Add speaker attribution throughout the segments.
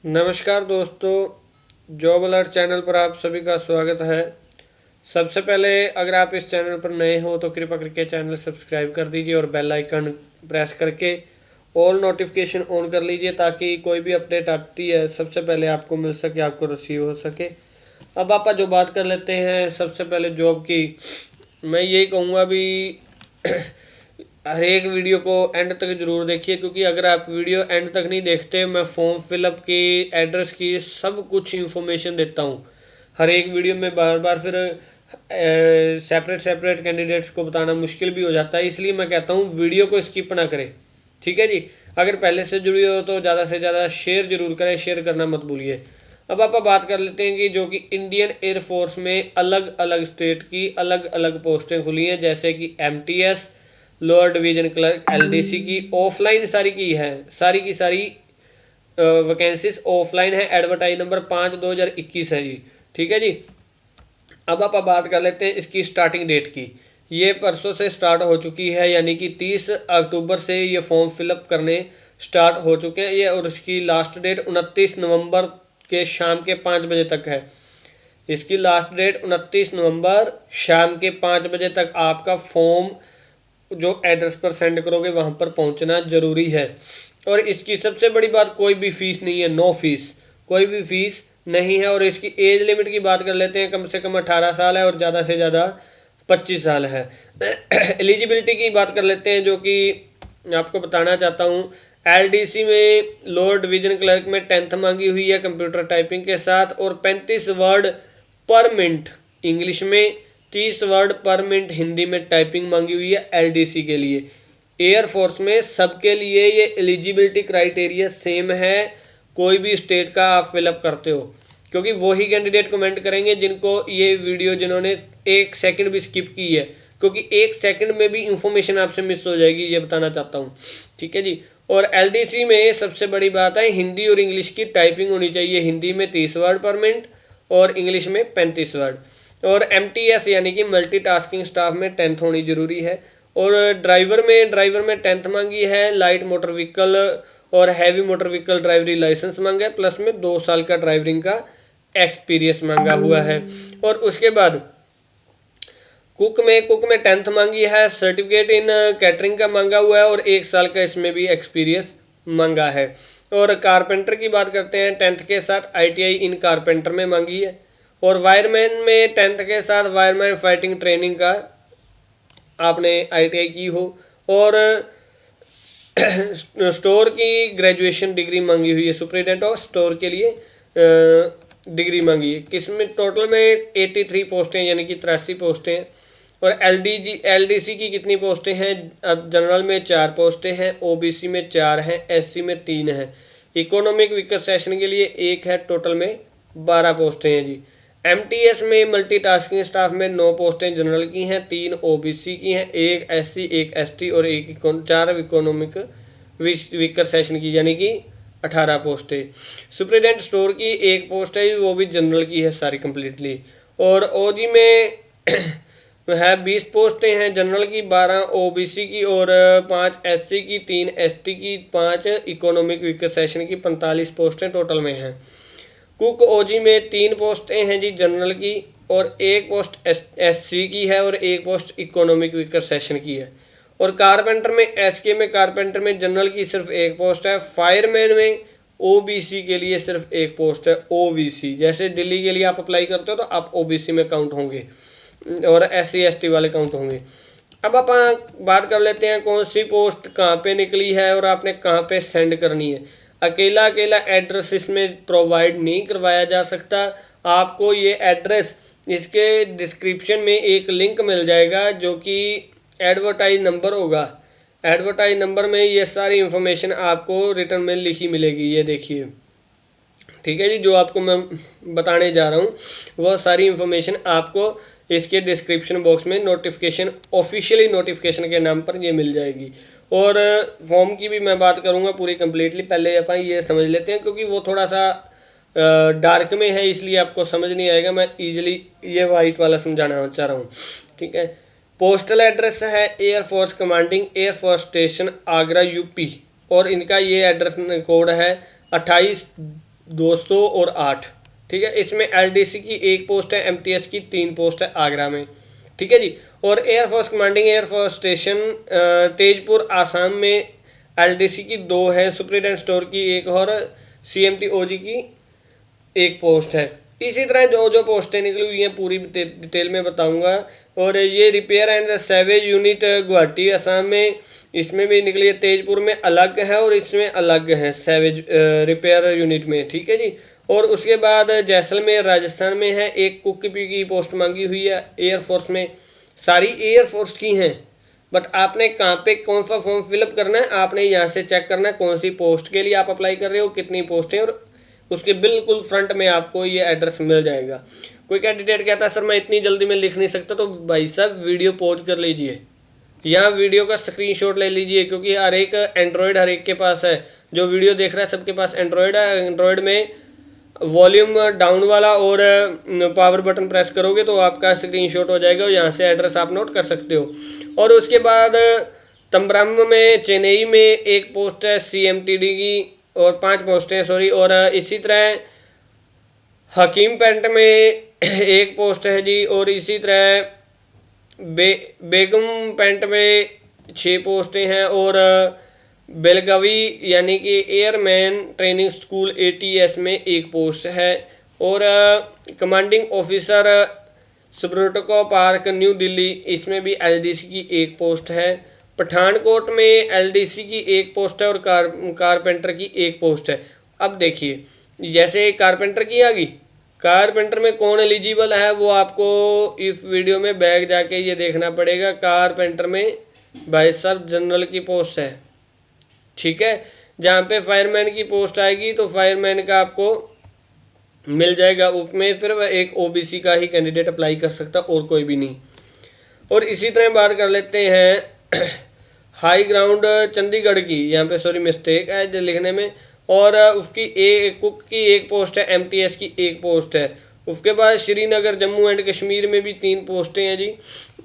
Speaker 1: नमस्कार दोस्तों, job alert channel पर आप सभी का स्वागत है। सबसे पहले अगर आप इस चैनल पर नए हो तो कृपया करके चैनल सब्सक्राइब कर दीजिए और बेल आइकन प्रेस करके ऑल नोटिफिकेशन ऑन कर लीजिए ताकि कोई भी अपडेट आती है सबसे पहले आपको मिल सके, आपको रिसीव हो सके। अब आप जो बात कर लेते हैं सबसे पहले जॉब की, मैं यही कहूँगा भी हर एक वीडियो को एंड तक जरूर देखिए, क्योंकि अगर आप वीडियो एंड तक नहीं देखते, मैं फॉर्म फिलअप की, एड्रेस की, सब कुछ इंफॉर्मेशन देता हूँ हर एक वीडियो में बार बार। फिर सेपरेट सेपरेट कैंडिडेट्स को बताना मुश्किल भी हो जाता है, इसलिए मैं कहता हूँ वीडियो को स्किप ना करें। ठीक है जी। अगर पहले से जुड़ी हो तो ज़्यादा से ज़्यादा शेयर जरूर करें, शेयर करना मत भूलिए। अब आप बात कर लेते हैं कि जो कि इंडियन एयरफोर्स में अलग अलग स्टेट की अलग अलग पोस्टें खुली हैं, जैसे कि MTS, lower division clerk, LDC की ऑफलाइन सारी की है, सारी की सारी वैकेंसीज ऑफलाइन है। एडवर्टाइज नंबर 5/2021 है जी। ठीक है जी। अब आप बात कर लेते हैं इसकी स्टार्टिंग डेट की। ये परसों से स्टार्ट हो चुकी है, यानी कि 30 अक्टूबर से ये फॉर्म फिलअप करने स्टार्ट हो चुके हैं ये, और इसकी लास्ट डेट 29 नवंबर के शाम के 5 बजे तक है। इसकी लास्ट डेट 29 नवंबर शाम के 5 बजे तक आपका फॉर्म जो एड्रेस पर सेंड करोगे वहाँ पर पहुँचना ज़रूरी है। और इसकी सबसे बड़ी बात, कोई भी फीस नहीं है, नो फीस, कोई भी फीस नहीं है। और इसकी एज लिमिट की बात कर लेते हैं, कम से कम 18 साल है और ज़्यादा से ज़्यादा 25 साल है। एलिजिबिलिटी की बात कर लेते हैं, जो कि आपको बताना चाहता हूँ। एलडीसी में लोअर डिवीजन क्लर्क में 10th मांगी हुई है कंप्यूटर टाइपिंग के साथ, और 35 वर्ड पर मिनट इंग्लिश में, 30 वर्ड पर मिनट हिंदी में टाइपिंग मांगी हुई है एलडीसी के लिए। एयरफोर्स में सबके लिए ये एलिजिबिलिटी क्राइटेरिया सेम है, कोई भी स्टेट का आप फिलअप करते हो, क्योंकि वही कैंडिडेट कमेंट करेंगे जिनको ये वीडियो, जिन्होंने 1 सेकंड भी स्किप की है, क्योंकि 1 सेकंड में भी इंफॉर्मेशन आपसे मिस हो जाएगी, ये बताना चाहता हूँ। ठीक है जी। और एलडीसी में सबसे बड़ी बात है, हिंदी और इंग्लिश की टाइपिंग होनी चाहिए। हिंदी में 30 वर्ड पर मिनट और इंग्लिश में 35 वर्ड। और एमटीएस यानी कि मल्टीटास्किंग स्टाफ में 10th होनी जरूरी है। और ड्राइवर में 10th मांगी है। लाइट मोटर व्हीकल और हैवी मोटर व्हीकल ड्राइवरी लाइसेंस मांगा है, प्लस में 2 साल का ड्राइवरिंग का एक्सपीरियंस मांगा हुआ है। और उसके बाद कुक में 10th मांगी है। सर्टिफिकेट इन कैटरिंग का मांगा हुआ है और 1 साल का इसमें भी एक्सपीरियंस मांगा है। और कारपेंटर की बात करते हैं, 10th के साथ आईटीआई इन कारपेंटर में मांगी है। और वायरमैन में 10th के साथ वायरमैन फाइटिंग ट्रेनिंग का आपने आईटीआई की हो। और स्टोर की ग्रेजुएशन डिग्री मांगी हुई है, सुपरिटेंडेंट ऑफ स्टोर के लिए डिग्री मांगी है। किसमें टोटल में 83 पोस्टें यानी कि 83 पोस्टें हैं। और एलडीसी की कितनी पोस्टें हैं? अब जनरल में 4 पोस्टें हैं, ओबीसी में 4 हैं, एससी में 3 हैं, इकोनॉमिक वीकर सेशन के लिए 1 है। टोटल में 12 पोस्टें हैं जी। एमटीएस में मल्टीटास्किंग स्टाफ में 9 पोस्टें जनरल की हैं, 3 ओबीसी की हैं, 1 एससी, 1 एसटी और 4 इकोनॉमिक वीकर सेशन की, यानी कि 18 पोस्टें। सुपरिटेंडेंट स्टोर की 1 पोस्ट है, वो भी जनरल की है सारी कंप्लीटली। और ओजी में है 20 पोस्टें हैं, जनरल की 12, ओबीसी की और 5 एससी की, 3 एसटी की, 5 इकोनॉमिक वीकर सेशन की, 45 पोस्टें टोटल में हैं। कुक ओजी में 3 पोस्टें हैं जी जनरल की, और 1 पोस्ट एससी की है और 1 पोस्ट इकोनॉमिक वीकर सेशन की है। और कारपेंटर में एचके में कारपेंटर में जनरल की सिर्फ 1 पोस्ट है। फायरमैन में ओबीसी के लिए सिर्फ 1 पोस्ट है, ओबीसी। जैसे दिल्ली के लिए आप अप्लाई करते हो तो आप ओबीसी में काउंट होंगे और एससी एसटी वाले काउंट होंगे। अब आप बात कर लेते हैं कौन सी पोस्ट कहाँ पे निकली है और आपने कहाँ पे सेंड करनी है। अकेला अकेला एड्रेस इसमें प्रोवाइड नहीं करवाया जा सकता। आपको ये एड्रेस, इसके डिस्क्रिप्शन में एक लिंक मिल जाएगा जो कि एडवर्टाइज नंबर होगा। एडवर्टाइज नंबर में ये सारी इंफॉर्मेशन आपको रिटर्न में लिखी मिलेगी, ये देखिए। ठीक है जी। जो आपको मैं बताने जा रहा हूँ वो सारी इंफॉर्मेशन आपको इसके डिस्क्रिप्शन बॉक्स में नोटिफिकेशन, ऑफिशियली नोटिफिकेशन के नाम पर ये मिल जाएगी। और फॉर्म की भी मैं बात करूँगा पूरी कंप्लीटली। पहले अपन ये समझ लेते हैं, क्योंकि वो थोड़ा सा डार्क में है, इसलिए आपको समझ नहीं आएगा। मैं इजीली ये वाइट वाला समझाना चाह रहा हूँ। ठीक है। पोस्टल एड्रेस है air force commanding air force station Agra UP, और इनका ये एड्रेस कोड है 28 200 और 8। ठीक है, इसमें एलडीसी की 1 पोस्ट है, एमटीएस की 3 पोस्ट है आगरा में। ठीक है जी। और air force commanding air force station Tezpur Assam में एलडीसी की 2 है, सुपरिटेंडेंट स्टोर की 1 और सीएमटीओजी की 1 पोस्ट है। इसी तरह जो जो पोस्टें निकली हुई हैं पूरी डिटेल में बताऊंगा। और ये repair and savage unit Guwahati Assam में, इसमें भी निकली है। तेजपुर में अलग है और इसमें अलग है सैवेज रिपेयर यूनिट में। ठीक है जी। और उसके बाद जैसलमेर राजस्थान में है, एक कुक की पोस्ट मांगी हुई है एयरफोर्स में। सारी एयरफोर्स की हैं, बट आपने कहाँ पे कौन सा फॉर्म फिलअप करना है, आपने यहाँ से चेक करना है कौन सी पोस्ट के लिए आप अप्लाई कर रहे हो, कितनी पोस्टें, और उसके बिल्कुल फ्रंट में आपको ये एड्रेस मिल जाएगा। कोई कैंडिडेट कहता है सर मैं इतनी जल्दी में लिख नहीं सकता, तो भाई साहब वीडियो पॉज कर लीजिए, यहाँ वीडियो का स्क्रीनशॉट ले लीजिए, क्योंकि हर एक एंड्रॉयड हर एक के पास है। जो वीडियो देख रहा है सबके पास एंड्रॉयड है। एंड्रॉयड में वॉल्यूम डाउन वाला और पावर बटन प्रेस करोगे तो आपका स्क्रीनशॉट हो जाएगा और यहाँ से एड्रेस आप नोट कर सकते हो। और उसके बाद तंबरम में चेन्नई में 1 पोस्ट है सीएमटीडी की, और 5 पोस्टें सॉरी। और इसी तरह हकीम पेंट में 1 पोस्ट है जी। और इसी तरह बेगम पेंट में 6 पोस्टें हैं। और बेलगावी यानी कि एयरमैन ट्रेनिंग स्कूल एटीएस में 1 पोस्ट है। और commanding officer Subroto Park New Delhi, इसमें भी एलडीसी की 1 पोस्ट है। पठानकोट में एलडीसी की 1 पोस्ट है और कारपेंटर की 1 पोस्ट है। अब देखिए, जैसे कारपेंटर की आ गई, कारपेंटर में कौन एलिजिबल है वो आपको इस वीडियो में बैग जाके ये देखना पड़ेगा। कारपेंटर में भाई साहब जनरल की पोस्ट है। ठीक है, जहाँ पे फायरमैन की पोस्ट आएगी तो फायरमैन का आपको मिल जाएगा, उसमें सिर्फ एक ओबीसी का ही कैंडिडेट अप्लाई कर सकता और कोई भी नहीं। और इसी तरह बात कर लेते हैं हाई ग्राउंड चंडीगढ़ की, यहाँ पे सॉरी मिस्टेक है लिखने में। और उसकी कुक की 1 पोस्ट है, एमटीएस की 1 पोस्ट है। उसके बाद श्रीनगर जम्मू एंड कश्मीर में भी 3 पोस्टें हैं जी।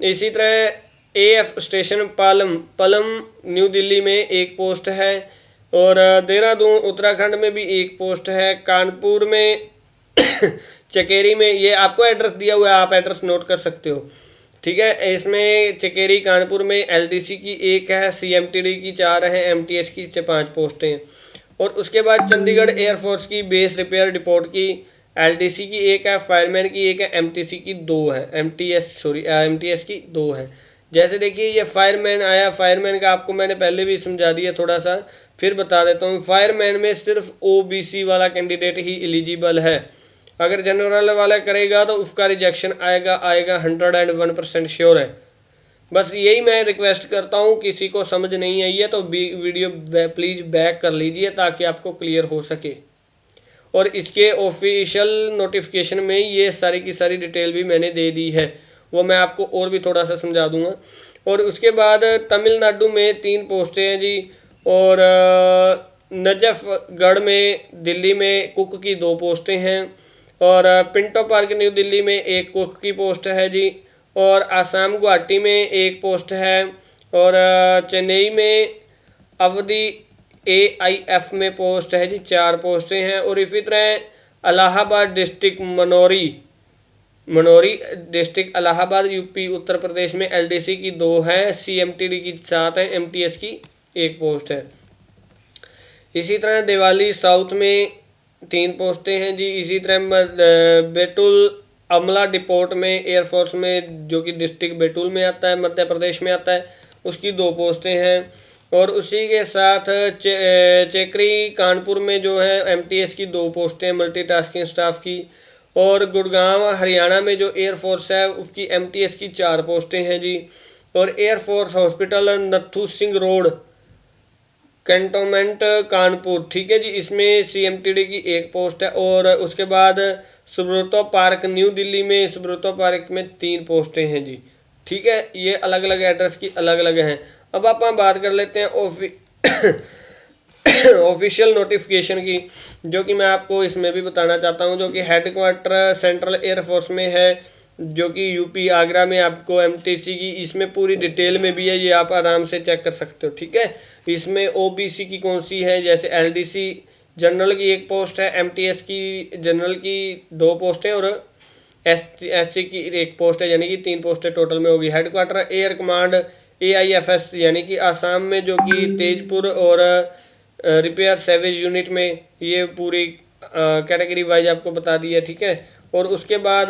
Speaker 1: इसी तरह एएफ स्टेशन पलम न्यू दिल्ली में 1 पोस्ट है। और देहरादून उत्तराखंड में भी 1 पोस्ट है। कानपुर में चकेरी में, ये आपको एड्रेस दिया हुआ है, आप एड्रेस नोट कर सकते हो। ठीक है, इसमें चकेरी कानपुर में एलडीसी की 1 है, सीएमटीडी की 4 है, एमटीएस की 5 पोस्टें हैं। और उसके बाद चंडीगढ़ एयरफोर्स की बेस रिपेयर डिपोट की एलडीसी की 1 है, फायरमैन की 1 है, एमटीसी की 2 है, एमटीएस की 2 है। जैसे देखिए ये फायरमैन आया, फायरमैन का आपको मैंने पहले भी समझा दिया, थोड़ा सा फिर बता देता हूँ। फायरमैन में सिर्फ ओबीसी वाला कैंडिडेट ही एलिजिबल है। अगर जनरल वाला करेगा तो उसका रिजेक्शन आएगा 101% श्योर है। बस यही मैं रिक्वेस्ट करता हूँ, किसी को समझ नहीं आई है तो वीडियो प्लीज़ बैक कर लीजिए ताकि आपको क्लियर हो सके। और इसके ऑफिशियल नोटिफिकेशन में ये सारी की सारी डिटेल भी मैंने दे दी है, वो मैं आपको और भी थोड़ा सा समझा दूंगा। और उसके बाद तमिलनाडु में 3 पोस्टें हैं जी। और नजफगढ़ में दिल्ली में कुक की 2 पोस्टें हैं। और पिंटो पार्क न्यू दिल्ली में 1 कुक की पोस्ट है जी। और आसाम गुवाहाटी में 1 पोस्ट है। और चेन्नई में अवधि एआईएफ में पोस्ट है जी, 4 पोस्टें हैं। और इसी तरह Allahabad district Manauri district Allahabad UP Uttar Pradesh में एलडीसी की 2 है, सीएमटीडी की 7 है, एमटीएस की 1 पोस्ट है। इसी तरह दिवाली साउथ में 3 पोस्टें हैं जी। इसी तरह बैतूल अमला डिपोट में एयरफोर्स में, जो कि डिस्ट्रिक्ट बैतूल में आता है, मध्य प्रदेश में आता है, उसकी 2 पोस्टें हैं। और उसी के साथ चेकरी कानपुर में जो है एमटीएस की 2 पोस्टें मल्टीटास्किंग स्टाफ की। और गुड़गांव हरियाणा में जो एयरफोर्स है उसकी एमटीएस की 4 पोस्टें हैं जी। और air force hospital Nathu Singh road cantonment Kanpur, ठीक है जी, इसमें सीएमटीडी की 1 पोस्ट है। और उसके बाद सुब्रतो पार्क न्यू दिल्ली में, सुब्रतो पार्क में 3 पोस्टें हैं जी। ठीक है, ये अलग अलग एड्रेस की अलग अलग हैं। अब आप बात कर लेते हैं ऑफिशियल नोटिफिकेशन की, जो कि मैं आपको इसमें भी बताना चाहता हूं, जो कि हेडक्वार्टर सेंट्रल एयरफोर्स में है, जो कि यूपी आगरा में आपको एमटीसी की, इसमें पूरी डिटेल में भी है, ये आप आराम से चेक कर सकते हो। ठीक है, इसमें ओबीसी की कौन सी है, जैसे एलडीसी जनरल की 1 पोस्ट है, एमटीएस की जनरल की 2 पोस्टें और एससी की 1 पोस्ट है, यानी कि 3 पोस्टें टोटल में होगी। हेडक्वार्टर एयर कमांड AIFS यानी कि आसाम में, जो कि तेजपुर और रिपेयर सैवेज यूनिट में, ये पूरी कैटेगरी वाइज आपको बता दी है, ठीक है। और उसके बाद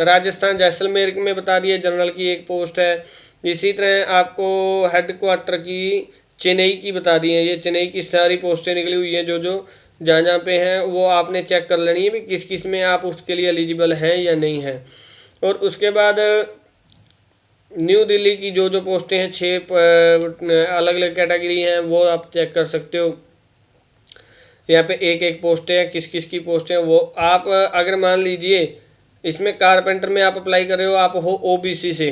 Speaker 1: राजस्थान जैसलमेर में बता दिया, जनरल की 1 पोस्ट है। इसी तरह आपको हेडक्वार्टर की चेन्नई की बता दी है, ये चेन्नई की सारी पोस्टें निकली हुई हैं, जो जो जहाँ जहाँ पे हैं वो आपने चेक कर लेनी है भी किस किस में आप उसके लिए एलिजिबल हैं या नहीं हैं। और उसके बाद न्यू दिल्ली की जो जो पोस्टें हैं 6 अलग अलग कैटेगरी हैं, वो आप चेक कर सकते हो। यहाँ पे 1 पोस्टें हैं, किस किस की पोस्टें हैं वो आप अगर मान लीजिए इसमें कारपेंटर में आप अप्लाई कर रहे हो, आप हो OBC से,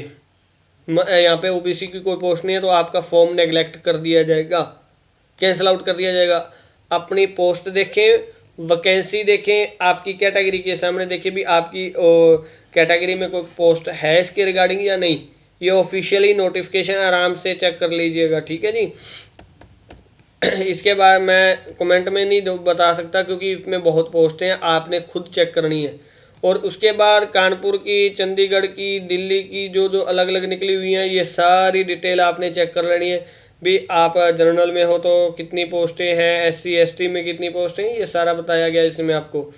Speaker 1: यहाँ पे OBC की कोई पोस्ट नहीं है, तो आपका फॉर्म नेगलेक्ट कर दिया जाएगा, कैंसिल आउट कर दिया जाएगा। अपनी पोस्ट देखें, वैकेंसी देखें, आपकी कैटेगरी के सामने देखें भी आपकी कैटेगरी में कोई पोस्ट है इसके रिगार्डिंग या नहीं। ये ऑफिशियली नोटिफिकेशन आराम से चेक कर लीजिएगा, ठीक है जी। इसके बाद मैं कमेंट में नहीं बता सकता क्योंकि इसमें बहुत पोस्टें हैं, आपने खुद चेक करनी है। और उसके बाद कानपुर की, चंडीगढ़ की, दिल्ली की जो जो अलग अलग निकली हुई हैं, ये सारी डिटेल आपने चेक कर लेनी है भी। आप जनरल में हो तो कितनी पोस्टें हैं, SC ST में कितनी पोस्टें हैं, ये सारा बताया गया इसमें आपको,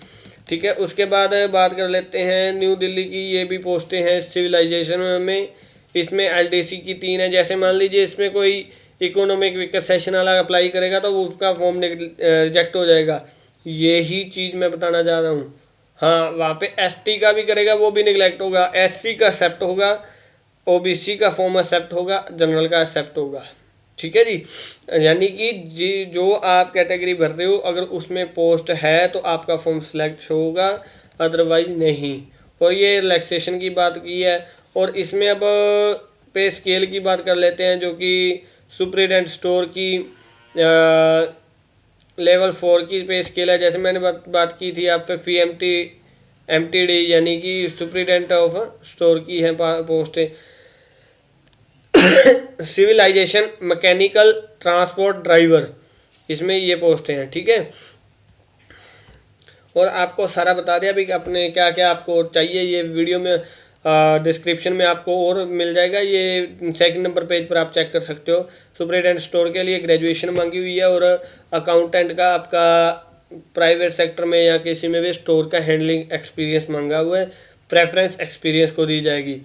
Speaker 1: ठीक है। उसके बाद बात कर लेते हैं न्यू दिल्ली की, ये भी पोस्टें हैं सिविलाइजेशन में। इसमें LDC की 3 है। जैसे मान लीजिए इसमें कोई इकोनॉमिक वीकर सेशन वाला अप्लाई करेगा तो वो उसका फॉर्म रिजेक्ट हो जाएगा, यही चीज़ मैं बताना चाह रहा हूँ। हाँ, वहाँ पे ST का भी करेगा वो भी निगलेक्ट होगा, SC का एक्सेप्ट होगा, OBC का फॉर्म एक्सेप्ट होगा, जनरल का एक्सेप्ट होगा, ठीक है जी। यानी कि जी जो आप कैटेगरी भर रहे हो अगर उसमें पोस्ट है तो आपका फॉर्म सेलेक्ट होगा, अदरवाइज नहीं। और ये रिलैक्सेशन की बात की है। और इसमें अब पे स्केल की बात कर लेते हैं, जो कि सुपरिटेंडेंट स्टोर की लेवल 4 की पे स्केल है। जैसे मैंने बात की थी आपसे MTD यानी कि सुपरिटेंडेंट ऑफ स्टोर की है पोस्टें। सिविलाइजेशन मैकेनिकल ट्रांसपोर्ट ड्राइवर, इसमें ये पोस्टें हैं, ठीक है। और आपको सारा बता दिया भी कि अपने क्या क्या आपको चाहिए, ये वीडियो में डिस्क्रिप्शन में आपको और मिल जाएगा, ये 2 नंबर पेज पर आप चेक कर सकते हो। सुपरिटेंडेंट स्टोर के लिए ग्रेजुएशन मांगी हुई है और अकाउंटेंट का आपका प्राइवेट सेक्टर में या किसी में भी स्टोर का हैंडलिंग एक्सपीरियंस मांगा हुआ है, प्रेफरेंस एक्सपीरियंस को दी जाएगी।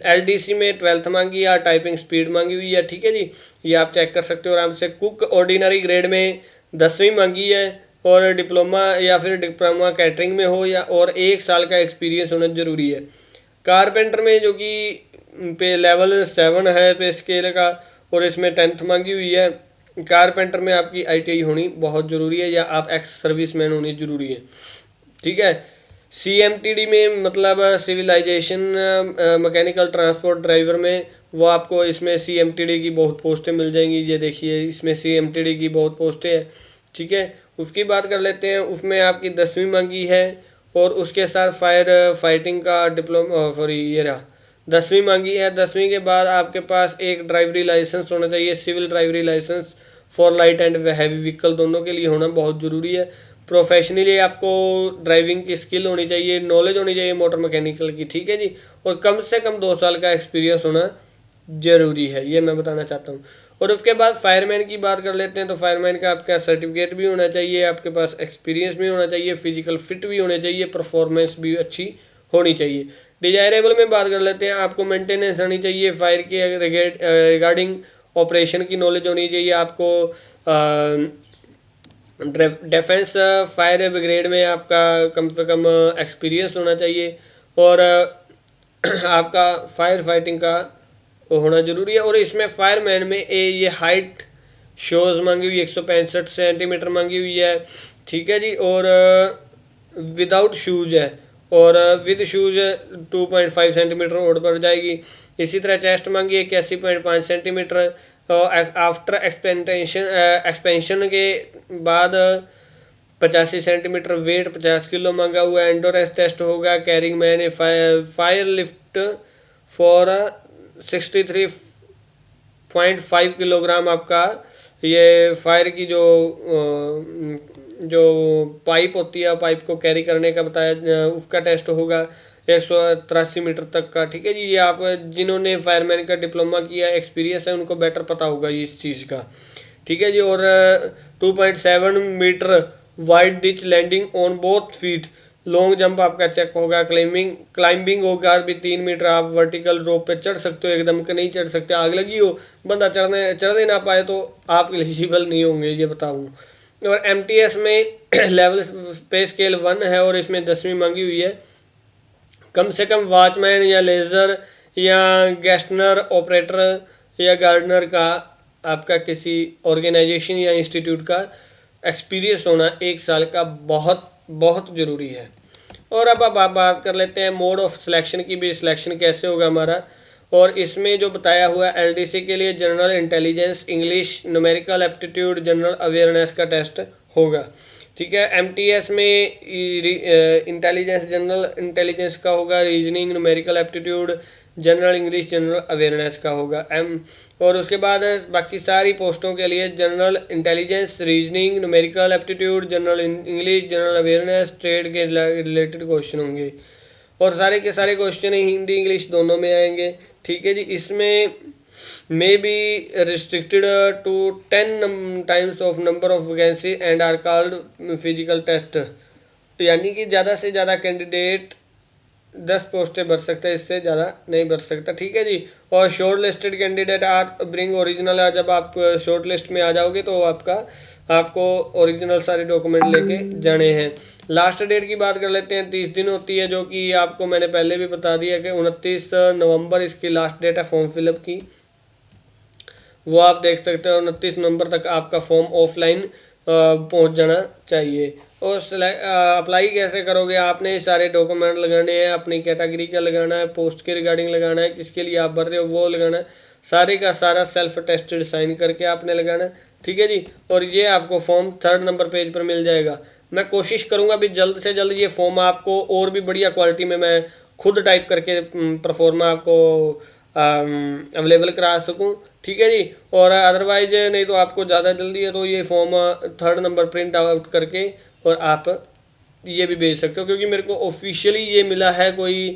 Speaker 1: LDC में 12th मांगी या टाइपिंग स्पीड मांगी हुई है, ठीक है जी, ये आप चेक कर सकते हो आराम से। कुक ऑर्डिनरी ग्रेड में 10वीं मांगी है और डिप्लोमा या फिर डिप्लोमा कैटरिंग में हो या और 1 साल का एक्सपीरियंस होना जरूरी है। कारपेंटर में जो कि पे लेवल 7 है पे स्केल का और इसमें 10th मांगी हुई है। कारपेंटर में आपकी ITI होनी बहुत ज़रूरी है या आप एक्स सर्विसमैन होनी ज़रूरी है, ठीक है। CMTD में मतलब सिविलाइजेशन मैकेनिकल ट्रांसपोर्ट ड्राइवर में वो आपको इसमें CMTD की बहुत पोस्टें मिल जाएंगी। ये देखिए इसमें CMTD की बहुत पोस्टें हैं, ठीक है। उसकी बात कर लेते हैं, उसमें आपकी 10वीं मांगी है और उसके साथ फायर फाइटिंग का डिप्लोमा सॉरी ये रहा 10वीं मांगी है। 10वीं के बाद आपके पास एक ड्राइवरी लाइसेंस होना चाहिए, सिविल ड्राइवरी licence for light and heavy vehicle दोनों के लिए होना बहुत ज़रूरी है। प्रोफेशनली आपको ड्राइविंग की स्किल होनी चाहिए, नॉलेज होनी चाहिए मोटर मैकेनिकल की, ठीक है जी। और कम से कम 2 साल का एक्सपीरियंस होना ज़रूरी है, ये मैं बताना चाहता हूँ। और उसके बाद फायरमैन की बात कर लेते हैं, तो फायरमैन का आपका सर्टिफिकेट भी होना चाहिए, आपके पास एक्सपीरियंस भी होना चाहिए, फिजिकल फिट भी होने चाहिए, परफॉर्मेंस भी अच्छी होनी चाहिए। डिजायरेबल में बात कर लेते हैं, आपको मेंटेनेंस आनी चाहिए, फायर के रिगार्डिंग ऑपरेशन की नॉलेज होनी चाहिए, आपको डिफेंस फायर ब्रिगेड में आपका कम से कम एक्सपीरियंस होना चाहिए और आपका फायर फाइटिंग का वो होना ज़रूरी है। और इसमें फायरमैन में ये हाइट शोज़ मांगी हुई 165 सेंटीमीटर मांगी हुई है, ठीक है जी। और विदाउट शूज़ है और विद शूज़ 2.5 सेंटीमीटर और बढ़ जाएगी। इसी तरह चेस्ट मांगी है 81.5 सेंटीमीटर। आफ्टर एक्सपेंशन के बाद 85 सेंटीमीटर, वेट 50 किलो मांगा हुआ है। एंडोरेंस टेस्ट होगा, carrying man fire lift for 63.5 kilogram आपका ये फायर की जो पाइप होती है, पाइप को कैरी करने का बताया, उसका टेस्ट होगा 183 मीटर तक का। ठीक है जी, ये आप जिन्होंने फायरमैन का डिप्लोमा किया, एक्सपीरियंस है, उनको बेटर पता होगा इस चीज़ का। ठीक है जी। और 2.7 metre wide ditch landing on both feet, long jump आपका चेक होगा। क्लाइंबिंग होगा भी 3 मीटर, आप वर्टिकल रोप पे चढ़ सकते हो, एकदम के नहीं चढ़ सकते, आग लगी हो, बंदा चढ़ने ना पाए तो आप एलिजिबल नहीं होंगे, ये बताऊँ। और MTS में लेवल पे स्केल 1 है और इसमें 10वीं मांगी हुई है। कम से कम वॉचमैन या लेज़र या गेस्टनर ऑपरेटर या गार्डनर का आपका किसी ऑर्गेनाइजेशन या इंस्टीट्यूट का एक्सपीरियंस होना 1 साल का बहुत बहुत ज़रूरी है। और अब आप बात कर लेते हैं मोड ऑफ सिलेक्शन की भी, सिलेक्शन कैसे होगा हमारा। और इसमें जो बताया हुआ है LDC के लिए general intelligence, English, numerical aptitude, general awareness का टेस्ट होगा। ठीक है। MTS में इंटेलिजेंस, जनरल इंटेलिजेंस का होगा, reasoning, numerical aptitude, general English, general awareness का होगा। और उसके बाद बाकी सारी पोस्टों के लिए general intelligence, reasoning, numerical aptitude, general English, general awareness, trade के रिलेटेड क्वेश्चन होंगे। और सारे के सारे क्वेश्चन हिंदी इंग्लिश दोनों में आएंगे। ठीक है जी। इसमें may be restricted to 10 times of number of vacancy and are called physical test, यानी कि ज़्यादा से ज़्यादा कैंडिडेट 10 पोस्टें भर सकते हैं, इससे ज़्यादा नहीं भर सकता। ठीक है जी। और short listed candidate are bring original, जब आप शॉर्ट लिस्ट में आ जाओगे तो आपको ओरिजिनल सारे डॉक्यूमेंट लेके जाने हैं। लास्ट डेट की बात कर लेते हैं, 30 दिन होती है, जो कि आपको मैंने पहले भी बता दिया कि 29 नवंबर इसकी लास्ट डेट है फॉर्म फिलअप की। वो आप देख सकते हो 29 नवंबर तक आपका फॉर्म ऑफलाइन पहुंच जाना चाहिए। और अप्लाई कैसे करोगे, आपने सारे डॉक्यूमेंट लगाने हैं, अपनी कैटेगरी का लगाना है, पोस्ट के रिगार्डिंग लगाना है, किसके लिए आप भर रहे हो वो लगाना है, सारे का सारा सेल्फ टेस्टेड साइन करके आपने लगाना है। ठीक है जी। और ये आपको फॉर्म 3rd नंबर पेज पर मिल जाएगा। मैं कोशिश करूँगा भी जल्द से जल्द ये फॉर्म आपको और भी बढ़िया क्वालिटी में मैं खुद टाइप करके प्रोफॉर्मा आपको अवेलेबल करा सकूं। ठीक है जी। और अदरवाइज नहीं तो आपको ज़्यादा जल्दी है तो ये form 3rd number print out करके और आप ये भी भेज सकते हो, क्योंकि मेरे को ऑफिशियली ये मिला है, कोई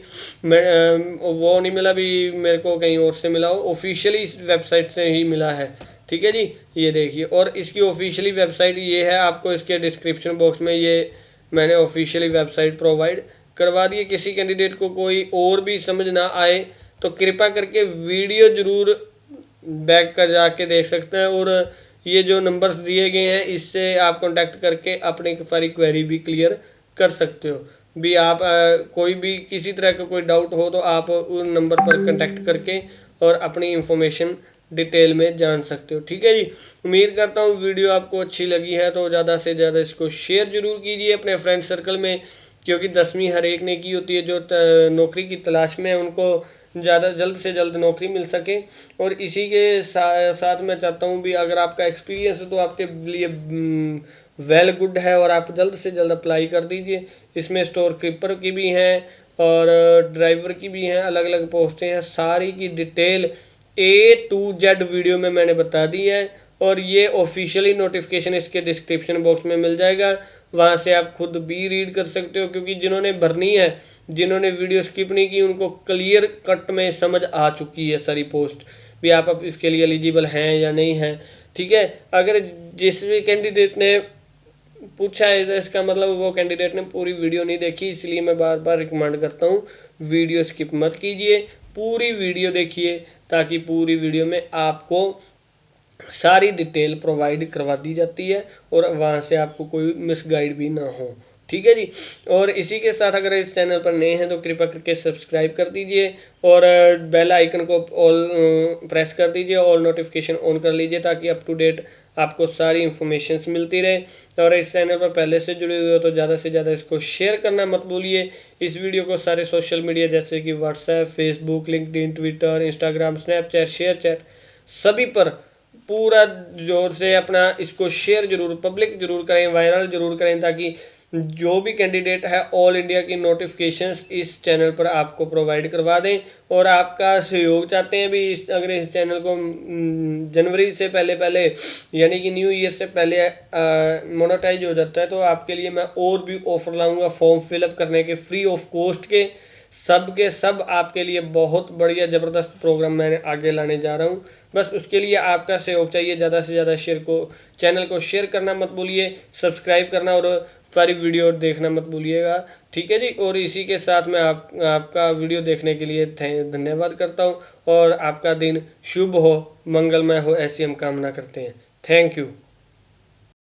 Speaker 1: वो नहीं मिला भी मेरे को कहीं और से मिला हो, ऑफिशियली इस वेबसाइट से ही मिला है। ठीक है जी। ये देखिए, और इसकी ऑफिशियली वेबसाइट ये है, आपको इसके डिस्क्रिप्शन बॉक्स में ये मैंने ऑफिशियली वेबसाइट प्रोवाइड करवा दी है। किसी कैंडिडेट को कोई और भी समझ ना आए तो कृपया करके वीडियो ज़रूर बैक कर जाके देख सकते हैं, और ये जो नंबर्स दिए गए हैं इससे आप कांटेक्ट करके अपनी सारी क्वेरी भी क्लियर कर सकते हो। भी आप कोई भी किसी तरह का कोई डाउट हो तो आप उन नंबर पर कांटेक्ट करके और अपनी इंफॉर्मेशन डिटेल में जान सकते हो। ठीक है जी। उम्मीद करता हूँ वीडियो आपको अच्छी लगी है, तो ज़्यादा से ज़्यादा इसको शेयर जरूर कीजिए अपने फ्रेंड सर्कल में, क्योंकि 10वीं हर एक ने की होती है, जो नौकरी की तलाश में है उनको ज़्यादा जल्द से जल्द नौकरी मिल सके। और इसी के साथ मैं चाहता हूँ भी अगर आपका एक्सपीरियंस है तो आपके लिए वेल गुड है, और आप जल्द से जल्द अप्लाई कर दीजिए। इसमें स्टोर कीपर की भी हैं और ड्राइवर की भी हैं, अलग अलग पोस्टें हैं, सारी की detail A to Z video में मैंने बता दी है। और ये ऑफिशियली नोटिफिकेशन इसके डिस्क्रिप्शन बॉक्स में मिल जाएगा, वहाँ से आप खुद भी रीड कर सकते हो, क्योंकि जिन्होंने भरनी है, जिन्होंने वीडियो स्किप नहीं की, उनको क्लियर कट में समझ आ चुकी है सारी पोस्ट भी आप अब इसके लिए एलिजिबल हैं या नहीं हैं। ठीक है। अगर जिस भी कैंडिडेट ने पूछा है तो इसका मतलब वो कैंडिडेट ने पूरी वीडियो नहीं देखी, इसलिए मैं बार बार रिकमेंड करता हूँ वीडियो स्किप मत कीजिए, पूरी वीडियो देखिए, ताकि पूरी वीडियो में आपको सारी डिटेल प्रोवाइड करवा दी जाती है और वहाँ से आपको कोई मिसगाइड भी ना हो। ठीक है जी। और इसी के साथ अगर इस चैनल पर नए हैं तो कृपया करके सब्सक्राइब कर दीजिए और बेल आइकन को ऑल प्रेस कर दीजिए, ऑल नोटिफिकेशन ऑन कर लीजिए, ताकि अप टू डेट आपको सारी इन्फॉर्मेशन मिलती रहे। और इस चैनल पर पहले से जुड़े हुए हो तो ज़्यादा से ज़्यादा इसको शेयर करना मत भूलिए। इस वीडियो को सारे सोशल मीडिया जैसे कि WhatsApp, Facebook, LinkedIn, Twitter, Instagram, Snapchat, ShareChat, सभी पर पूरा जोर से अपना इसको शेयर जरूर, पब्लिक जरूर करें, वायरल जरूर करें, ताकि जो भी कैंडिडेट है ऑल इंडिया की नोटिफिकेशंस इस चैनल पर आपको प्रोवाइड करवा दें। और आपका सहयोग चाहते हैं भी अगर इस चैनल को जनवरी से पहले पहले यानी कि न्यू ईयर से पहले मोनेटाइज हो जाता है तो आपके लिए मैं और भी ऑफर लाऊंगा फॉर्म फिलअप करने के फ्री ऑफ कॉस्ट के सब आपके लिए बहुत बढ़िया ज़बरदस्त प्रोग्राम मैं आगे लाने जा रहा हूँ। बस उसके लिए आपका सहयोग चाहिए, ज़्यादा से ज़्यादा चैनल को शेयर करना मत भूलिए, सब्सक्राइब करना और सारी वीडियो देखना मत भूलिएगा। ठीक है जी। और इसी के साथ मैं आपका वीडियो देखने के लिए धन्यवाद करता हूँ और आपका दिन शुभ हो, मंगलमय हो, ऐसी हम कामना करते हैं। Thank you.